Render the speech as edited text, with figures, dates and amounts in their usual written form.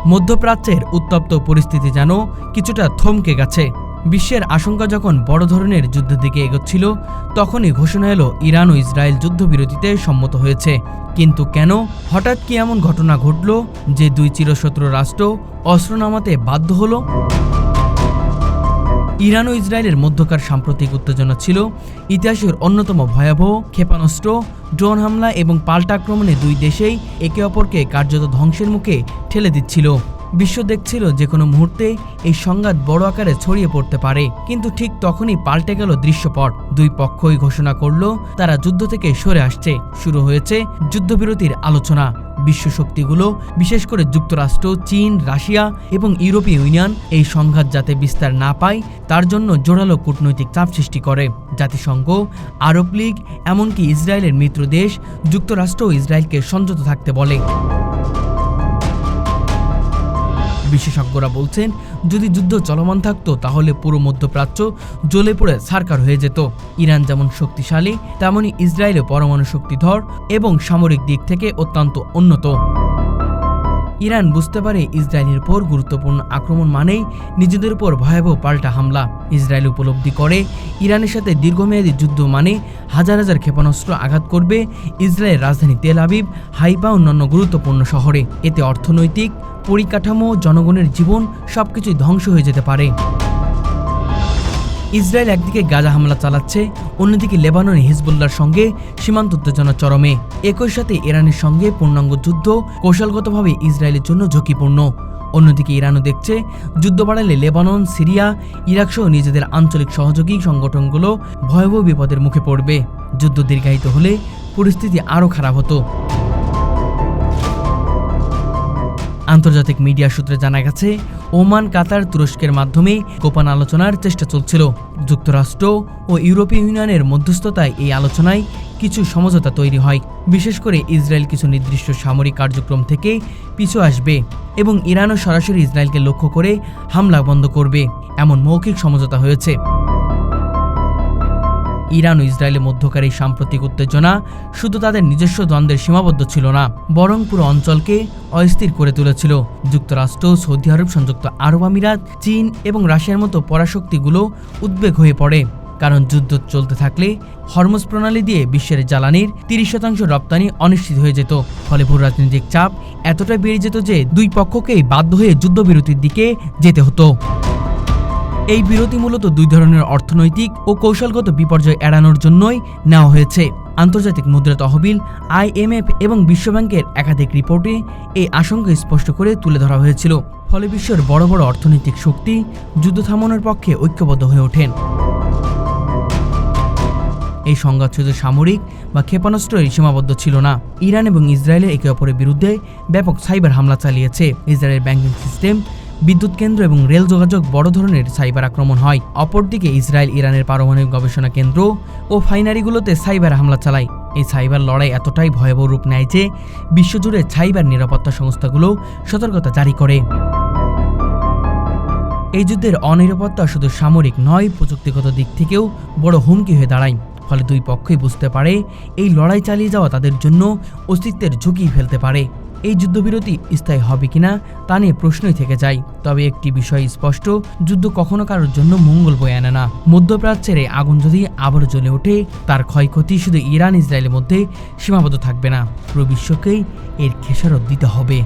মধ্যপ্রাচ্যের উত্তপ্ত পরিস্থিতি যেন কিছুটা থমকে গেছে। বিশ্বের আশঙ্কা যখন বড় ধরনের যুদ্ধের দিকে এগোচ্ছিল, তখনই ঘোষণা এলো ইরান ও ইসরায়েল যুদ্ধবিরতিতে সম্মত হয়েছে। কিন্তু কেন? হঠাৎ কি এমন ঘটনা ঘটল যে দুই চিরশত্রু রাষ্ট্র অস্ত্র নামাতে বাধ্য হলো? ইরান ও ইসরায়েলের মধ্যকার সাম্প্রতিক উত্তেজনা ছিল ইতিহাসের অন্যতম ভয়াবহ। ক্ষেপণাস্ত্র, ড্রোন হামলা এবং পাল্টা আক্রমণে দুই দেশেই একে অপরকে কার্যত ধ্বংসের মুখে ঠেলে দিচ্ছিল। বিশ্ব দেখছিল যে কোনো মুহূর্তে এই সংঘাত বড় আকারে ছড়িয়ে পড়তে পারে। কিন্তু ঠিক তখনই পাল্টে গেল দৃশ্যপট। দুই পক্ষই ঘোষণা করল তারা যুদ্ধ থেকে সরে আসছে। শুরু হয়েছে যুদ্ধবিরতির আলোচনা। বিশ্ব শক্তিগুলো, বিশেষ করে যুক্তরাষ্ট্র, চীন, রাশিয়া এবং ইউরোপীয় ইউনিয়ন এই সংঘাত যাতে বিস্তার না পায় তার জন্য জোরালো কূটনৈতিক চাপ সৃষ্টি করে। জাতিসংঘ, আরব লীগ, এমনকি ইসরায়েলের মিত্র দেশ যুক্তরাষ্ট্র ইসরায়েলকে সংযত থাকতে বলে। বিশেষজ্ঞরা বলছেন, যদি যুদ্ধ চলমান থাকতো তাহলে পুরো মধ্যপ্রাচ্য জ্বলে পড়ে ছারখার হয়ে যেত। ইরান যেমন শক্তিশালী, তেমনি ইসরায়েলও পরমাণু শক্তিধর এবং সামরিক দিক থেকে অত্যন্ত উন্নত। ইরান বুঝতে পারে ইসরায়েলের উপর গুরুত্বপূর্ণ আক্রমণ মানেই নিজেদের উপর ভয়াবহ পাল্টা হামলা। ইসরায়েল উপলব্ধি করে ইরানের সাথে দীর্ঘমেয়াদী যুদ্ধ মানে হাজার হাজার ক্ষেপণাস্ত্র আঘাত করবে ইসরায়েলের রাজধানী তেল আবিব, হাইফা, অন্যান্য গুরুত্বপূর্ণ শহরে। এতে অর্থনৈতিক পরিকাঠামো, জনগণের জীবন সবকিছুই ধ্বংস হয়ে যেতে পারে। ইসরায়েল একদিকে গাজা হামলা চালাচ্ছে, অন্যদিকে লেবাননে হিজবুল্লাহর সঙ্গে সীমান্ত উত্তেজনা চরমে। একই সাথে ইরানের সঙ্গে পূর্ণাঙ্গ যুদ্ধ কৌশলগতভাবে ইসরায়েলের জন্য ঝুঁকিপূর্ণ। অন্যদিকে ইরানও দেখছে যুদ্ধ বাড়ালে লেবানন, সিরিয়া, ইরাক সহ নিজেদের আঞ্চলিক সহযোগী সংগঠনগুলো ভয়াবহ বিপদের মুখে পড়বে। যুদ্ধ দীর্ঘায়িত হলে পরিস্থিতি আরও খারাপ হতো। আন্তর্জাতিক মিডিয়া সূত্রে জানা গেছে, ওমান, কাতার, তুরস্কের মাধ্যমে গোপন আলোচনার চেষ্টা চলছিল। যুক্তরাষ্ট্র ও ইউরোপীয় ইউনিয়নের মধ্যস্থতায় এই আলোচনায় কিছু সমঝোতা তৈরি হয়। বিশেষ করে ইসরায়েল কিছু নির্দিষ্ট সামরিক কার্যক্রম থেকে পিছু আসবে এবং ইরানও সরাসরি ইসরায়েলকে লক্ষ্য করে হামলা বন্ধ করবে, এমন মৌখিক সমঝোতা হয়েছে। ইরান ও ইসরায়েলের মধ্যকার এই সাম্প্রতিক উত্তেজনা শুধু তাদের নিজস্ব দ্বন্দ্বের সীমাবদ্ধ ছিল না, বরং পুরো অঞ্চলকে অস্থির করে তুলেছিল। যুক্তরাষ্ট্র, সৌদি আরব, সংযুক্ত আরব আমিরাত, চীন এবং রাশিয়ার মতো পরাশক্তিগুলো উদ্বেগ হয়ে পড়ে। কারণ যুদ্ধ চলতে থাকলে হরমুজ প্রণালী দিয়ে বিশ্বের জ্বালানির 30% রপ্তানি অনিশ্চিত হয়ে যেত। ফলে ভূ রাজনৈতিক চাপ এতটাই বেড়ে যেত যে দুই পক্ষকেই বাধ্য হয়ে যুদ্ধবিরতির দিকে যেতে হতো। এই বিরতি মূলত দুই ধরনের অর্থনৈতিক ও কৌশলগত বিপর্যয় এড়ানোর জন্যই নেওয়া হয়েছে। আন্তর্জাতিক মুদ্রা তহবিল, IMF এবং বিশ্বব্যাংকের একাধিক রিপোর্টে এই আশঙ্কা স্পষ্ট করে তুলে ধরা হয়েছিল। ফলে বিশ্বের বড় বড় অর্থনৈতিক শক্তি যুদ্ধ থামানোর পক্ষে ঐক্যবদ্ধ হয়ে ওঠেন। এই সংঘাত শুধু সামরিক বা ক্ষেপণাস্ত্রের সীমাবদ্ধ ছিল না। ইরান এবং ইসরায়েলের একে অপরের বিরুদ্ধে ব্যাপক সাইবার হামলা চালিয়েছে। ইসরায়েলের ব্যাংকিং সিস্টেম, বিদ্যুৎ কেন্দ্র এবং রেল যোগাযোগ বড় ধরনের সাইবার আক্রমণ হয়। অপরদিকে ইসরায়েল ইরানের পারমাণবিক গবেষণা কেন্দ্র ও ফাইনারিগুলোতে সাইবার হামলা চালায়। এই সাইবার লড়াই এতটাই ভয়াবহ রূপ নেয় যে বিশ্বজুড়ে সাইবার নিরাপত্তা সংস্থাগুলো সতর্কতা জারি করে। এই যুদ্ধের অনিরাপত্তা শুধু সামরিক নয়, প্রযুক্তিগত দিক থেকেও বড় হুমকি হয়ে দাঁড়ায়। ফলে দুই পক্ষই বুঝতে পারে এই লড়াই চালিয়ে যাওয়া তাদের জন্য অস্তিত্বের ঝুঁকি ফেলতে পারে। এই যুদ্ধবিরতি স্থায়ী হবে কিনা তা নিয়ে প্রশ্নই থেকে যায়। তবে একটি বিষয় স্পষ্ট, যুদ্ধ কখনো কারোর জন্য মঙ্গল বয়ে আনে না। মধ্যপ্রাচ্যের এই আগুন যদি আবারও জ্বলে ওঠে, তার ক্ষয়ক্ষতি শুধু ইরান ইসরায়েলের মধ্যে সীমাবদ্ধ থাকবে না, পুরো বিশ্বকেই এর খেসারত দিতে হবে।